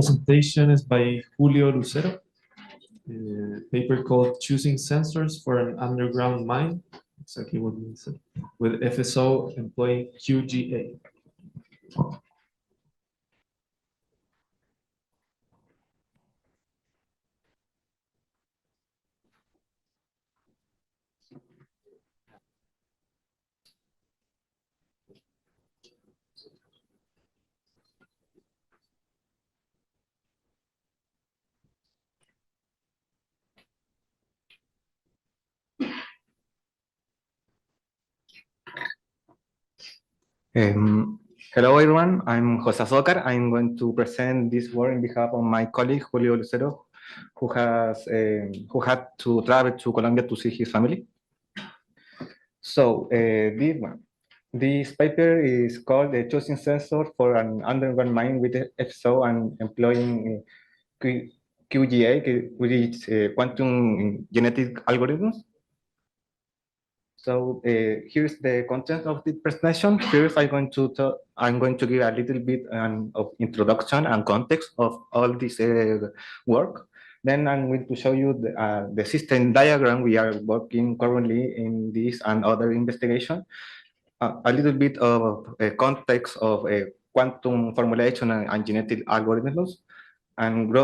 presentation is by Julio Lucero, paper called Choosing Sensors for an Underground Mine, exactly what we said, with FSO employing QGA. Hello everyone, I'm Jose Azócar. I'm going to present this work on behalf of my colleague Julio Lucero, who had to travel to Colombia to see his family. So this paper is called the Choosing Sensor for an Underground Mine with FSO and employing QGA, which is quantum genetic algorithms. So here's the content of the presentation. First, I'm going to give a little bit of introduction and context of all this work. Then I'm going to show you the system diagram we are working currently in this and other investigation. A little bit of context of quantum formulation and genetic algorithms, and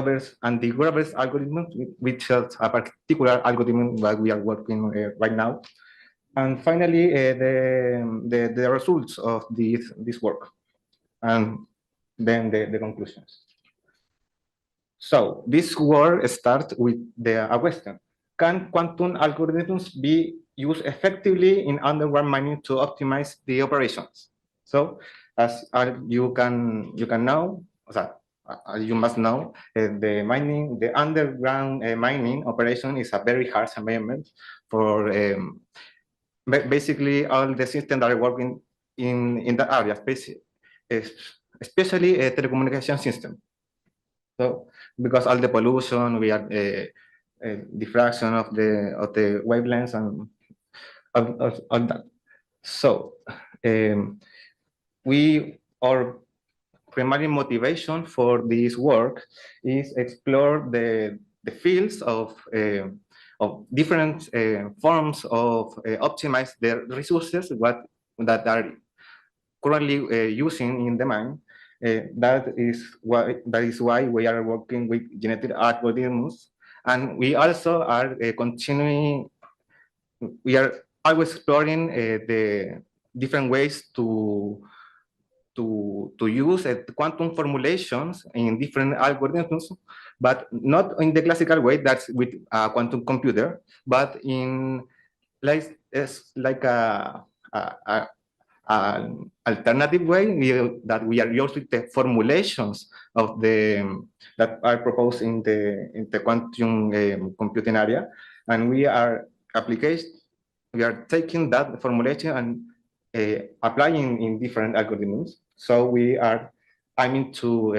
the Grover's algorithm, which is a particular algorithm that we are working right now. And finally, the results of this work, and then the conclusions. So this work starts with a question: can quantum algorithms be used effectively in underground mining to optimize the operations? So, as you must know, the underground mining operation is a very harsh environment for basically all the systems that are working in that area, especially a telecommunication system. So because all the pollution, we have diffraction of the wavelengths and all that. So our primary motivation for this work is explore the fields of different forms of optimize the resources that are currently using in the mine. That is why we are working with genetic algorithms, and we also are continuing. We are always exploring the different ways to use quantum formulations in different algorithms, but not in the classical way, that's with a quantum computer, but in like an alternative way that we are using the formulations of that are proposed in the quantum computing area, and we are taking that formulation and applying in different algorithms. So we are aiming to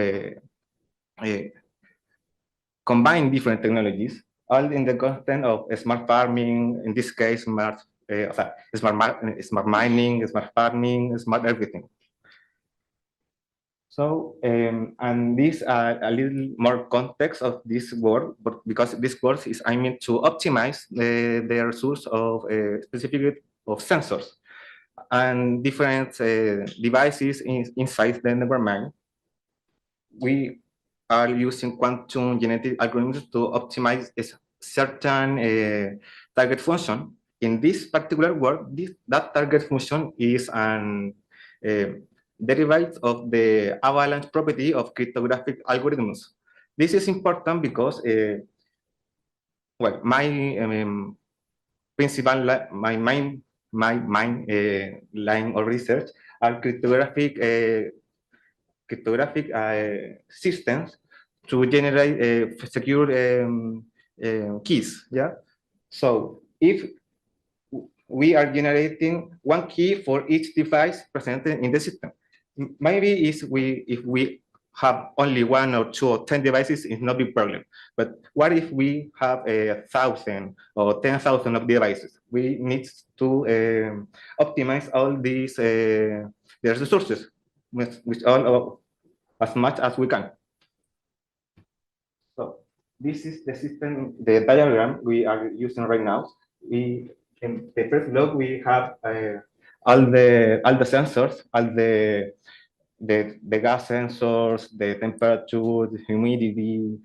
combine different technologies, all in the content of smart farming, in this case, smart mining, smart farming, smart everything. So, and this a little more context of this work, but because this work is aiming to optimize the resource of specific of sensors and different devices inside the environment. We are using quantum genetic algorithms to optimize a certain target function. In this particular work, that target function is an derivative of the avalanche property of cryptographic algorithms. This is important because, well, my main line of research are cryptographic systems to generate secure keys. Yeah. So if we are generating one key for each device presented in the system, maybe if we have only 1 or 2 or 10 devices, it's not a big problem. But what if we have 1,000 or 10,000 of devices? We need to optimize all these the resources, which all as much as we can. So this is the system, the diagram we are using right now. We in the first block we have all the sensors, all the gas sensors, the temperature, the humidity,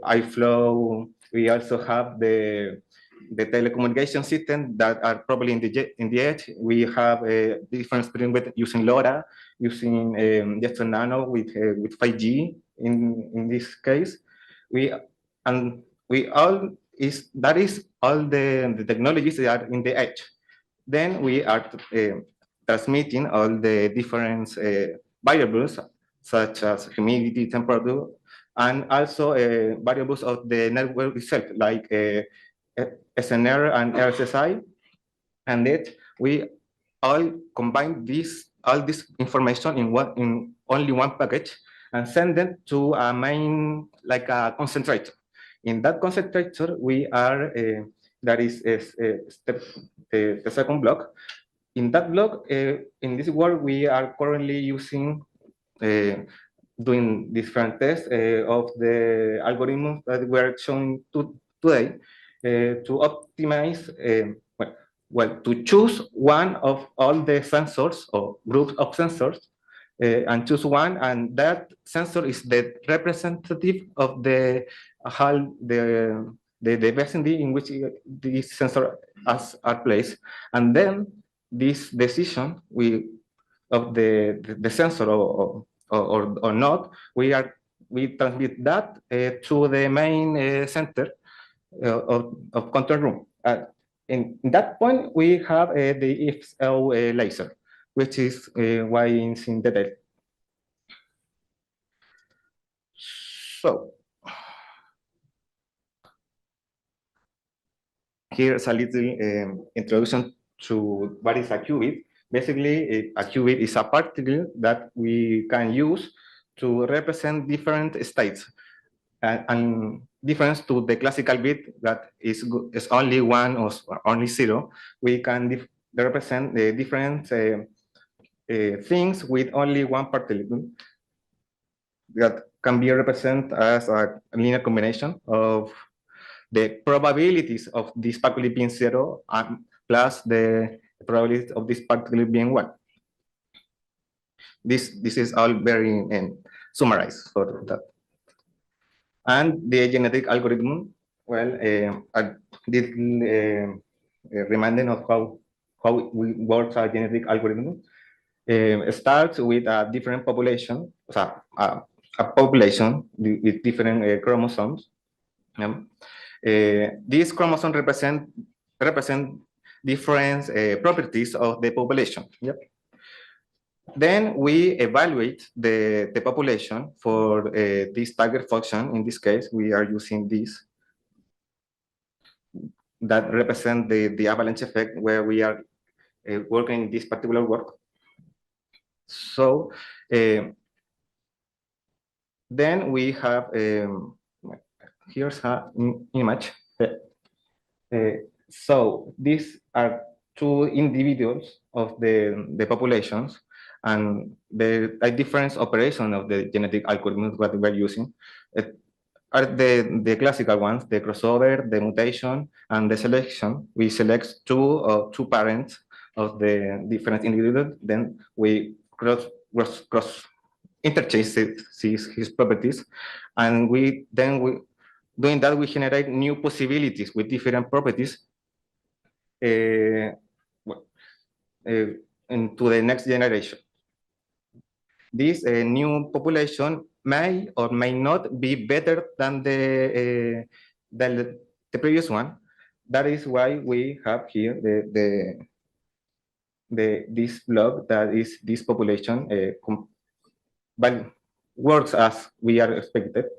airflow. We also have the telecommunication system that are probably in the edge. We have a different stream with using LoRa, using Jetson Nano with 5G in this case. We and we all is that is all the technologies that are in the edge. Then we are transmitting all the different variables such as humidity, temperature, and also variables of the network itself, like SNR and RSSI, and that we all combine all this information in only one package and send them to a main, like a concentrator. In that concentrator, we are that is the second block. In that block, in this work, we are currently using doing different tests of the algorithms that we are showing today to optimize, to choose one of all the sensors or groups of sensors and choose one, and that sensor is the representative of the how the vicinity in which these sensors are placed, and then this decision of the sensor or not, we transmit that to the main center of control room. In that point, we have the FSO laser, which is why it's in detail. So here's a little introduction to what is a qubit. Basically, a qubit is a particle that we can use to represent different states, and difference to the classical bit that is only one or only zero. We can represent the different things with only one particle that can be represented as a linear combination of the probabilities of this particle being zero and plus the probability of this particle being one. This is all very summarized for that. And the genetic algorithm, well, a little reminding of how we work our genetic algorithm. Starts with a different population, a population with different chromosomes. These chromosomes represent different properties of the population. Yep. Then we evaluate the population for this target function. In this case, we are using this that represent the avalanche effect where we are working in this particular work. So then we have here's an image. So these are two individuals of the populations, and the different operation of the genetic algorithms that we're using are the classical ones: the crossover, the mutation, and the selection. We select two parents of the different individuals, then we cross interchange his properties, and doing that we generate new possibilities with different properties into the next generation. This new population may or may not be better than the previous one. That is why we have here this block that is this population but works as we are expected.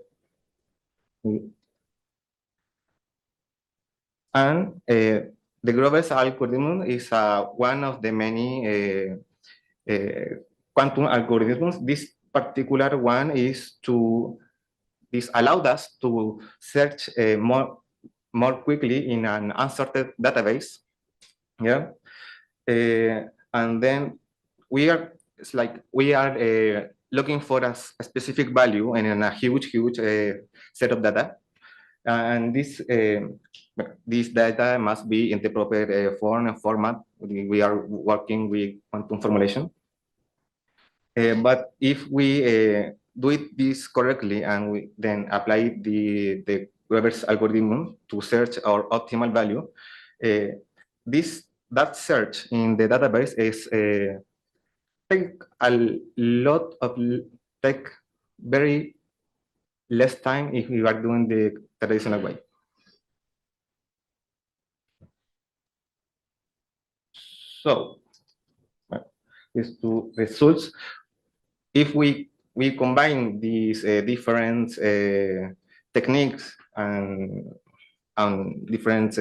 And the Grover's algorithm is one of the many quantum algorithms. This particular one this allowed us to search more quickly in an unsorted database. Yeah, and then we are looking for a specific value and in a huge set of data. And this data must be in the proper form and format. We are working with quantum formulation. But if we do this correctly and we then apply the reverse algorithm to search our optimal value, that search in the database is take a lot of take very less time if we are doing the traditional way. So these two results, if we combine these different techniques and different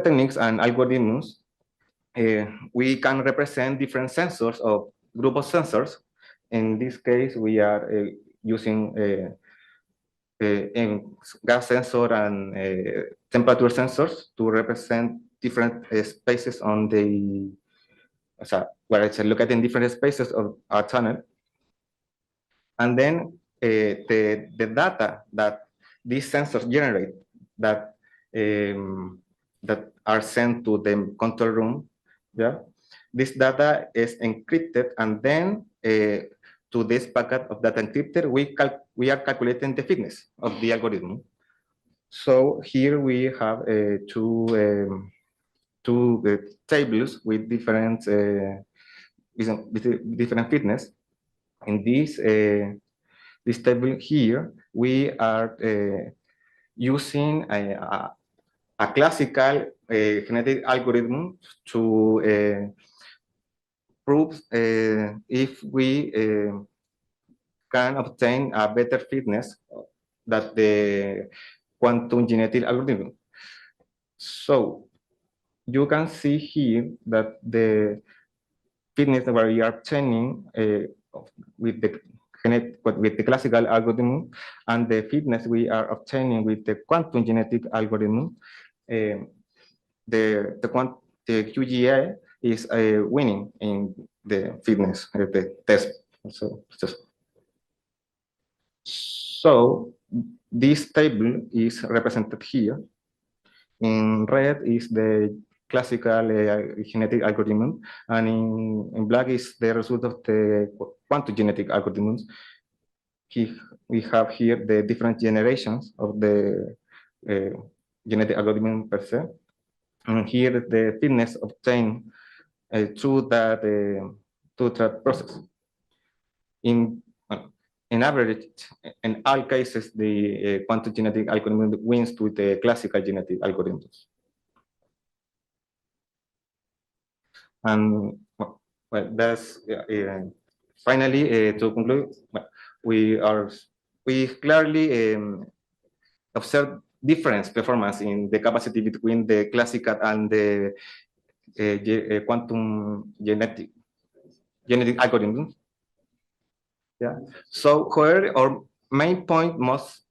techniques and algorithms, we can represent different sensors or group of sensors. In this case, we are using gas sensor and temperature sensors to represent different spaces on the, where it's located in different spaces of our tunnel. And then the data that these sensors generate that that are sent to the control room, yeah, this data is encrypted, and then to this packet of data encrypted, we are calculating the fitness of the algorithm. So here we have two tables with different different fitness. In this table here, we are using a classical genetic algorithm to prove if we can obtain a better fitness than the quantum genetic algorithm. So you can see here that the fitness that we are obtaining with the classical algorithm and the fitness we are obtaining with the quantum genetic algorithm, the QGA is winning in the fitness the test. So this table is represented here. In red is the classical genetic algorithm, and in black is the result of the quantum genetic algorithms. We have here the different generations of the genetic algorithm per se, and here the fitness obtained through that process. In average, in all cases, the quantum genetic algorithm wins to the classical genetic algorithms. And well, that's finally to conclude. We clearly observe difference performance in the capacity between the classical and the quantum genetic algorithms. Yeah. So, however, our main point must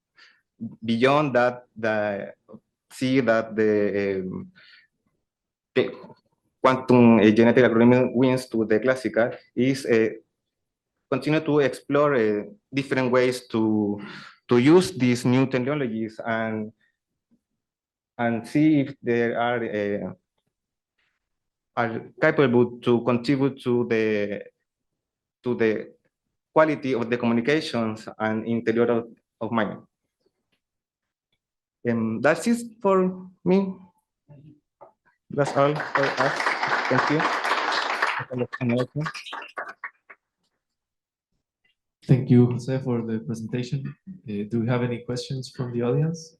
beyond that see that the quantum genetic algorithm wins to the classical is continue to explore different ways to use these new technologies and see if they are capable to contribute to the quality of the communications and interior of mind. That's it for me. That's all for us. Thank you. Thank you, Jose, for the presentation. Do we have any questions from the audience?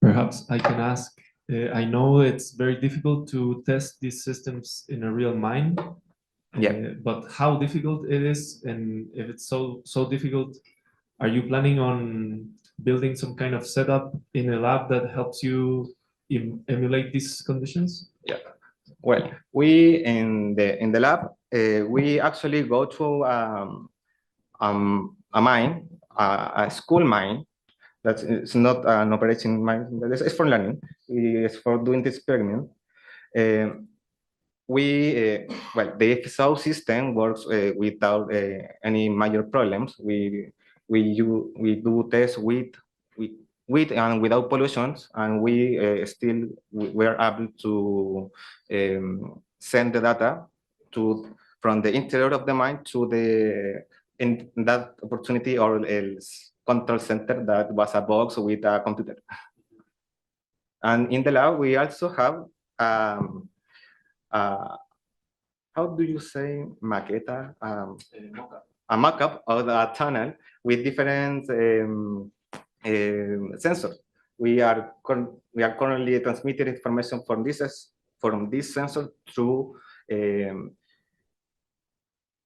Perhaps I can ask. I know it's very difficult to test these systems in a real mine. Yeah. But how difficult it is, and if it's so difficult, are you planning on building some kind of setup in a lab that helps you emulate these conditions? Yeah. Well, we in the lab we actually go to a mine, a school mine. It's not an operating mine. It's for learning. It's for doing the experiment. well, the FSO system works without any major problems. We do tests with and without pollutions, and we are able to send the data from the interior of the mine to the in that opportunity or else control center that was a box with a computer. And in the lab, we also have how do you say maqueta? A mock-up of the tunnel with different sensors. We are currently transmitting information from this sensor through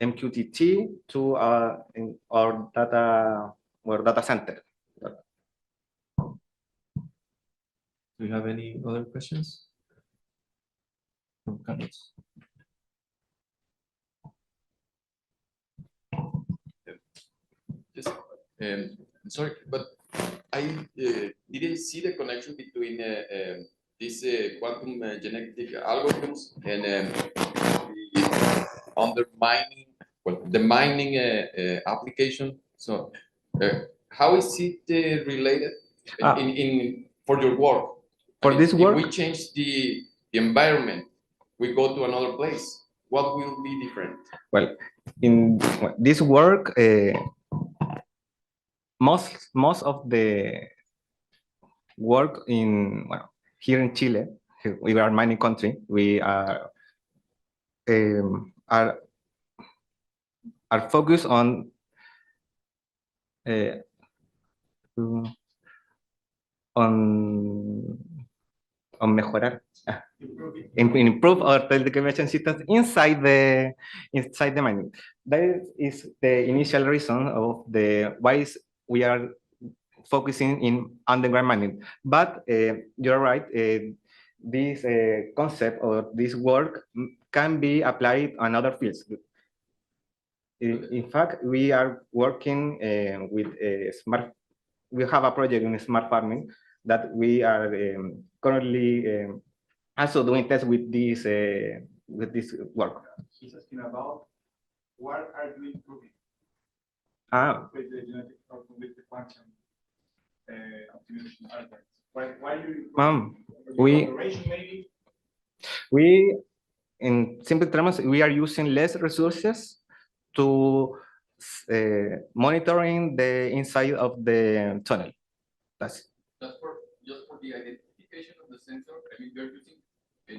MQTT to our data center. Do you have any other questions? From Carlos? Yes. I'm sorry, but I didn't see the connection between these quantum genetic algorithms and the undermining, well, the mining application. So, how is it related in for your work? For this work, if we change the environment, we go to another place. What will be different? well, in this work, most of the work here in Chile, we are mining country. We are focused on mejorar, improve our telecommunication systems inside the mining. That is the initial reason of why we are focusing in underground mining. But you're right, this concept or this work can be applied on other fields. In fact, we are working with smart. We have a project in smart farming that we are currently also doing tests with this work. He's asking about what are you improving with the genetic or with the quantum optimization algorithms? Why you we in simple terms we are using less resources to monitoring the inside of the tunnel. That's just for the identification of the sensor. I mean, you're using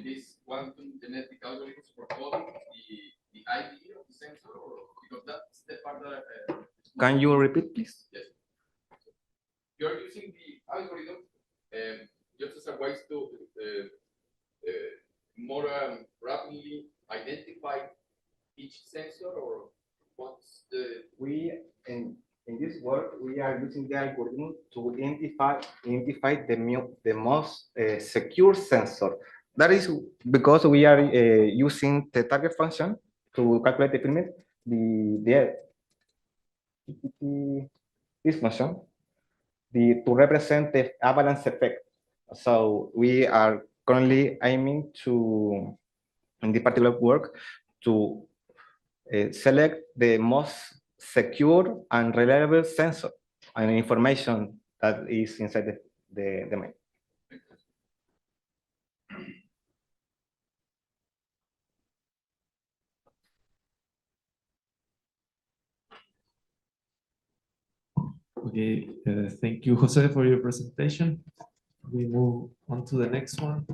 these quantum genetic algorithms for coding the ID of the sensor, or because that's the part that. Can you repeat, please? Yes. You're using the algorithm just as a way to more rapidly identify each sensor, or what's the? We in this work we are using the algorithm to identify the most secure sensor. That is because we are using the target function to calculate the filament. This function to represent the avalanche effect. So we are currently aiming to, in this particular work, to select the most secure and reliable sensor and information that is inside the domain. Okay, thank you, Jose, for your presentation. We move on to the next one.